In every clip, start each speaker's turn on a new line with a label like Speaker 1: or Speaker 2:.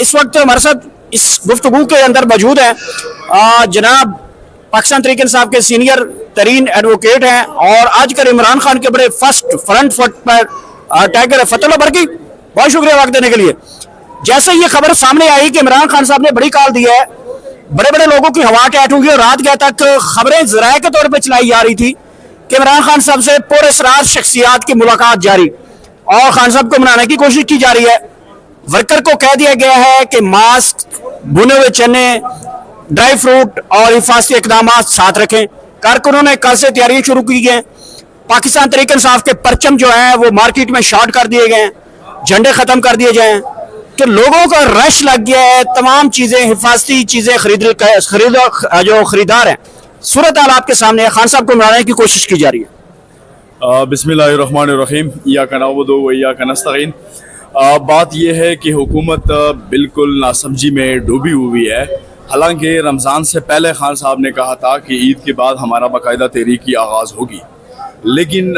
Speaker 1: इस वक्त हमारे साथ इस गुफ्तगू के अंदर मौजूद हैं जनाब पाकिस्तान तहरीक इंसाफ के सीनियर तरीन एडवोकेट हैं और आजकल इमरान खान के बड़े फर्स्ट फ्रंट फुट पर टाइगर फतेहुल्लाह बरकी, बहुत शुक्रिया वक्त देने के लिए। जैसे ये खबर सामने आई कि इमरान खान साहब ने बड़ी कॉल दी है, बड़े बड़े लोगों की हवा टैट होगी और रात गया तक खबरें ज़राए के तौर पर चलाई जा रही थी कि इमरान खान साहब से पुरअसरार शख्सियात की मुलाकात जारी और खान साहब को मनाने की कोशिश की जा रही है। वर्कर को कह दिया गया है कि मास्क, भुने हुए चने, ड्राई फ्रूट और हिफाजती इकदाम साथ रखें। कारकुनों ने कल से तैयारियां शुरू की हैं। पाकिस्तान तहरीक इंसाफ के परचम जो हैं वो मार्केट में शॉर्ट कर दिए गए हैं, झंडे खत्म कर दिए जाएं, तो लोगों का रश लग गया है। तमाम चीजें, हिफाजती चीजें जो खरीदार हैं, सूरत हाल आपके सामने है। खान साहब को मनाने की कोशिश की जा रही है।
Speaker 2: बिस्मिल्लाहिर्रहमानिर्रहीम, इय्याका नअबुदु व इय्याका नस्तईन। बात यह है कि हुकूमत बिल्कुल नासमझी में डूबी हुई है। हालांकि रमज़ान से पहले खान साहब ने कहा था कि ईद के बाद हमारा बाकायदा तहरीक की आगाज़ होगी, लेकिन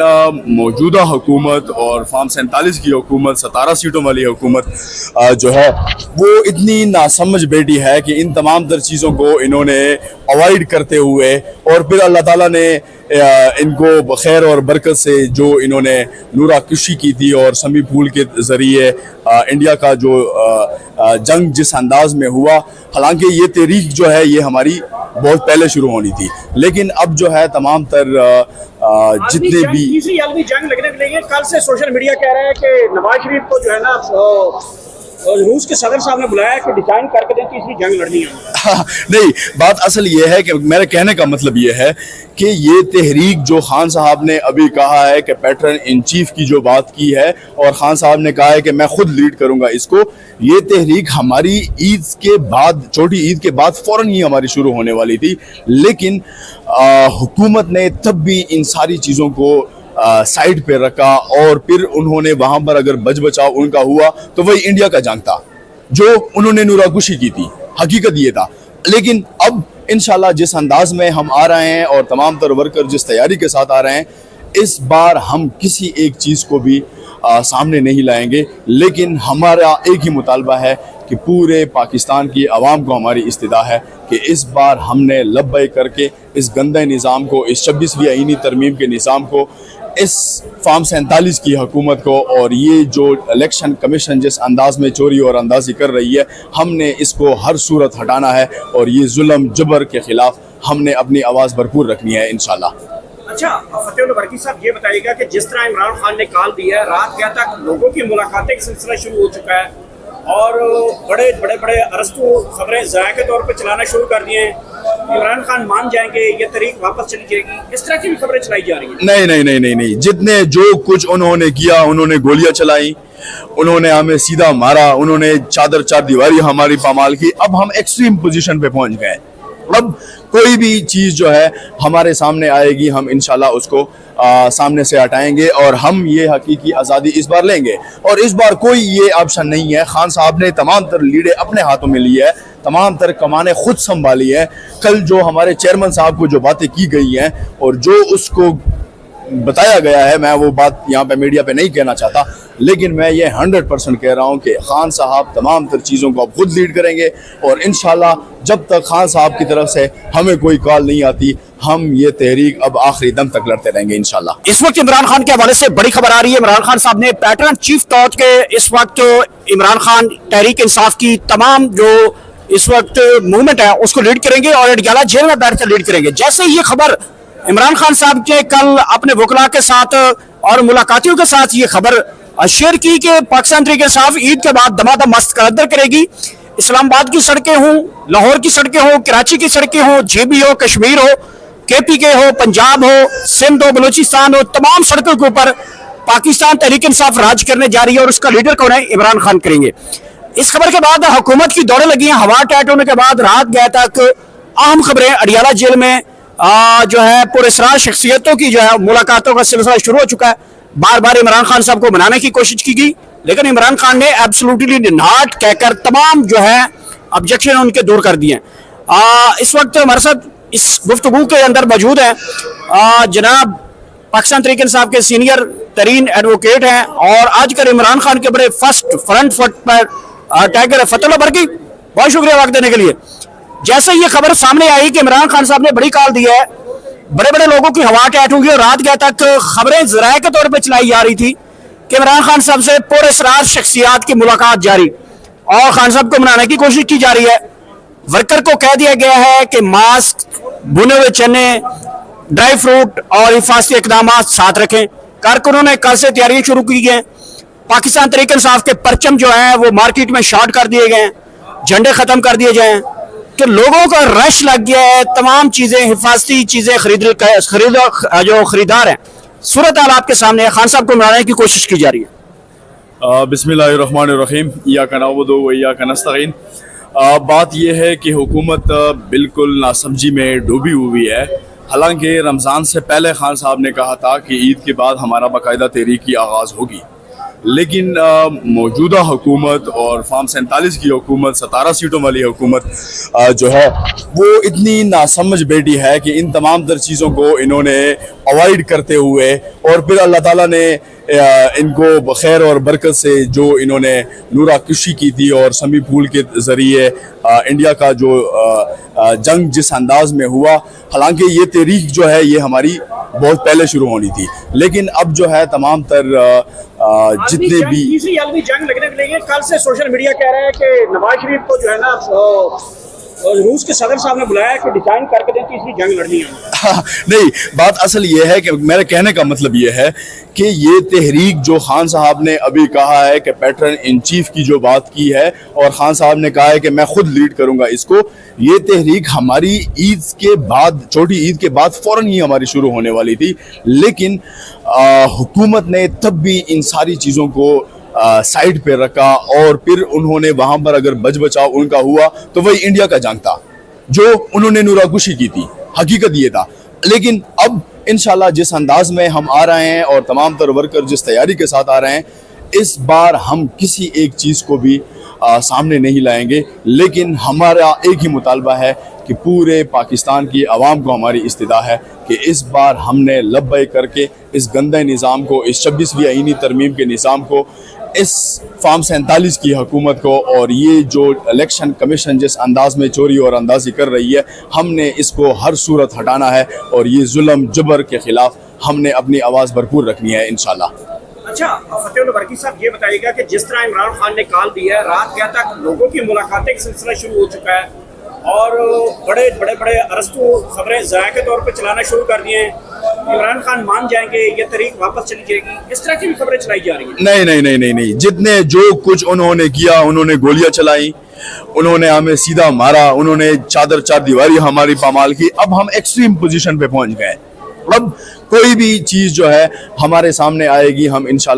Speaker 2: मौजूदा हुकूमत और फार्म 47 की हुकूमत, 17 सीटों वाली हुकूमत जो है वो इतनी नासमझ बैठी है कि इन तमाम तर चीज़ों को इन्होंने अवॉइड करते हुए और फिर अल्लाह ताला ने इनको खैर और बरकत से जो इन्होंने नूरा कुशी की थी और समी फूल के ज़रिए इंडिया का जो जंग जिस अंदाज में हुआ, हालांकि ये तहरीक जो है ये हमारी बहुत पहले शुरू होनी थी, लेकिन अब जो है तमाम तर जितने भी
Speaker 1: तीसरी आलमी जंग लगने के लिए कल से सोशल मीडिया कह रहा है कि नवाज शरीफ को जो है ना रूस के सदर साहब ने बुलाया कि डिजाइन करके दें तीसरी जंग लड़नी है।
Speaker 2: नहीं, बात असल ये है कि मेरे कहने का मतलब ये है कि ये तहरीक जो खान साहब ने अभी कहा है कि पैटर्न इन चीफ की जो बात की है और खान साहब ने कहा है कि मैं खुद लीड करूंगा इसको, ये तहरीक हमारी ईद के बाद, छोटी ईद के बाद फ़ौरन ही हमारी शुरू होने वाली थी, लेकिन हुकूमत ने तब भी इन सारी चीज़ों को साइड पे रखा और फिर उन्होंने वहाँ पर अगर बच बचाव उनका हुआ तो वही इंडिया का जंग था जो उन्होंने नूराकुशी की थी। हकीकत ये था, लेकिन अब इंशाल्लाह जिस अंदाज में हम आ रहे हैं और तमाम तर वर्कर जिस तैयारी के साथ आ रहे हैं, इस बार हम किसी एक चीज़ को भी सामने नहीं लाएंगे, लेकिन हमारा एक ही मुतालबा है कि पूरे पाकिस्तान की आवाम को हमारी इस्तिदा है कि इस बार हमने लब्बैक करके इस गंदे निज़ाम को, इस 26वीं आईनी तरमीम के निज़ाम को, इस फार्म 47 की हुकूमत को और ये जो इलेक्शन कमीशन जिस अंदाज में चोरी और अंदाजी कर रही है, हमने इसको हर सूरत हटाना है और ये जुल्म जबर के ख़िलाफ़ हमने अपनी आवाज़ भरपूर रखनी है इंशाल्लाह।
Speaker 1: अच्छा, फतेहुल्लाह बरकी साहब ये बताइएगा कि जिस तरह इमरान खान ने कॉल दिया है, रात गया तक लोगों की मुलाकातें का सिलसिला शुरू हो चुका है और बड़े अरस्तू खबरें ज़राए के तौर पर चलाना शुरू कर दिए हैं। इमरान खान मान जाएंगे, ये तहरीक वापस चली जाएगी, इस तरह की भी खबरें चलाई जा रही हैं।
Speaker 2: नहीं, जितने जो कुछ उन्होंने किया, उन्होंने गोलियां चलाई, उन्होंने हमें सीधा मारा, उन्होंने चादर चार दीवारी हमारी पामाल की। अब हम एक्सट्रीम पोजीशन पे पहुंच गए। अब कोई भी चीज़ जो है हमारे सामने आएगी, हम इंशाल्लाह उसको सामने से हटाएंगे और हम ये हकीकी आज़ादी इस बार लेंगे। और इस बार कोई ये ऑप्शन नहीं है। खान साहब ने तमाम तर लीडे अपने हाथों में ली है, तमाम तर कमाने खुद संभाली है। कल जो हमारे चेयरमैन साहब को जो बातें की गई हैं और जो उसको बताया गया है, मैं वो बात यहाँ पे मीडिया पे नहीं कहना चाहता, लेकिन मैं ये 100% कह रहा हूँ कि खान साहब तमाम तर चीज़ों को अब खुद लीड करेंगे और इंशाल्लाह जब तक खान साहब की तरफ से हमें कोई कॉल नहीं आती, हम ये तहरीक अब आखिरी दम तक लड़ते रहेंगे इंशाल्लाह।
Speaker 1: इस वक्त इमरान खान के हवाले से बड़ी खबर आ रही है। इमरान खान साहब ने पैटर्न चीफ तौर के इस वक्त इमरान खान तहरीक इंसाफ की तमाम जो इस वक्त मूवमेंट है उसको लीड करेंगे और अडयाला जेल में बैठ कर लीड करेंगे। जैसे ये खबर इमरान खान साहब ने कल अपने वकला के साथ और मुलाकातियों के साथ ये खबर शेयर की कि पाकिस्तान तहरीक इंसाफ ईद के बाद दमादम मस्त कदर करेगी। इस्लामाबाद की सड़कें हों, लाहौर की सड़कें हों, कराची की सड़कें हों, जेबी हो, कश्मीर हो, KPK हो, पंजाब हो, सिंध हो, बलूचिस्तान हो, तमाम सड़कों के ऊपर पाकिस्तान तहरीक इंसाफ राज करने जा रही है और उसका लीडर कौन है? इमरान खान करेंगे। इस खबर के बाद हुकूमत की दौड़ें लगी हैं। हवा टाइट होने के बाद रात गया तक अहम खबरें अडयाला जेल में जो है पुरअसरार शख्सियतों की जो है मुलाकातों का सिलसिला शुरू हो चुका है। बार बार इमरान खान साहब को मनाने की कोशिश की गई, लेकिन इमरान खान ने एब्सोल्युटली नॉट कहकर तमाम जो है ऑब्जेक्शन उनके दूर कर दिए। इस वक्त हमारे साथ इस गुफ्तगू के अंदर मौजूद हैं जनाब पाकिस्तान तहरीक इंसाफ के सीनियर तरीन एडवोकेट हैं और आजकल इमरान खान के बड़े फर्स्ट फ्रंट फुट पर टाइगर फतेहुल्लाह बरकी, बहुत शुक्रिया वक्त देने के लिए। जैसे ये खबर सामने आई कि इमरान खान साहब ने बड़ी कॉल दी है, बड़े बड़े लोगों की हवा टैट होगी और रात गया तक खबरें ज़राए के तौर पे चलाई जा रही थी कि इमरान खान साहब से पुरअसरार शख्सियात की मुलाकात जारी और खान साहब को मनाने की कोशिश की जा रही है। वर्कर को कह दिया गया है कि मास्क, भुने हुए चने, ड्राई फ्रूट और हिफाजती इकदाम साथ रखें। कारकुनों ने कल से तैयारियां शुरू की हैं। पाकिस्तान तहरीक इंसाफ के परचम जो हैं वो मार्केट में शॉर्ट कर दिए गए हैं, झंडे खत्म कर दिए जाएं, तो लोगों का रश लग गया है। तमाम चीजें, हिफाजती चीजें जो खरीदार हैं, सूरत हाल आपके सामने है। खान साहब को मनाने की कोशिश की जा रही है।
Speaker 2: बिस्मिल्लाहिर्रहमानिर्रहीम, इय्याका नअबुदु व इय्याका नस्तईन। बात यह है कि हुकूमत बिल्कुल नासमझी में डूबी हुई है। हालांकि रमज़ान से पहले खान साहब ने कहा था कि ईद के बाद हमारा बाकायदा तहरीक की आगाज़ होगी, लेकिन मौजूदा हुकूमत और फार्म 47 की हुकूमत, 17 सीटों वाली हुकूमत जो है वो इतनी नासमझ बैठी है कि इन तमाम तर चीज़ों को इन्होंने अवॉइड करते हुए और फिर अल्लाह ताला ने इनको खैर और बरकत से जो इन्होंने नूरा कुशी की थी और समी फूल के ज़रिए इंडिया का जो जंग जिस अंदाज में हुआ, हालांकि ये तहरीक जो है ये हमारी बहुत पहले शुरू होनी थी, लेकिन अब जो है तमाम तर जितने भी
Speaker 1: तीसरी आलमी जंग लगने के लिए कल से सोशल मीडिया कह रहा है कि नवाज शरीफ को जो है ना रूस के सदर साहब ने बुलाया कि डिजाइन करके दें तीसरी जंग लड़नी है।
Speaker 2: नहीं, बात असल ये है कि मेरे कहने का मतलब ये है कि ये तहरीक जो खान साहब ने अभी कहा है कि पैटर्न इन चीफ की जो बात की है और खान साहब ने कहा है कि मैं खुद लीड करूंगा इसको, ये तहरीक हमारी ईद के बाद, छोटी ईद के बाद फ़ौरन ही हमारी शुरू होने वाली थी, लेकिन हुकूमत ने तब भी इन सारी चीज़ों को साइड पे रखा और फिर उन्होंने वहाँ पर अगर बच बचाव उनका हुआ तो वही इंडिया का जंग था जो उन्होंने नूराकुशी की थी। हकीकत ये था। लेकिन अब इंशाल्लाह जिस अंदाज में हम आ रहे हैं और तमाम तर वर्कर जिस तैयारी के साथ आ रहे हैं, इस बार हम किसी एक चीज़ को भी सामने नहीं लाएंगे, लेकिन हमारा एक ही मुतालबा है कि पूरे पाकिस्तान की आवाम को हमारी इस्तिदा है कि इस बार हमने लब्बैक करके इस गंदे निज़ाम को, इस 26वीं आईनी तरमीम के निज़ाम को, इस फार्म 47 की हुकूमत को और ये जो इलेक्शन कमीशन जिस अंदाज में चोरी और अंदाजी कर रही है, हमने इसको हर सूरत हटाना है और ये जुल्म जबर के ख़िलाफ़ हमने अपनी आवाज़ भरपूर रखनी है इंशाल्लाह।
Speaker 1: अच्छा फतेहुल्लाह बरकी साहब, ये बताइएगा कि जिस तरह इमरान खान ने कॉल दी है, रात गया तक लोगों की मुलाकातें का सिलसिला शुरू हो चुका है और बड़े अरस्तू खबरें ज़राए के तौर पे चलाना शुरू कर दिए हैं। इमरान खान मान जाएंगे, ये तहरीक वापस चली जाएगी, इस तरह की भी खबरें चलाई जा रही हैं।
Speaker 2: नहीं, जितने जो कुछ उन्होंने किया, उन्होंने गोलियां चलाई, उन्होंने हमें सीधा मारा, उन्होंने चादर चार दीवारी हमारी पामाल की। अब हम एक्सट्रीम पोजीशन पे पहुंच गए। अब कोई भी चीज़ जो है हमारे सामने आएगी, हम इंशाल्लाह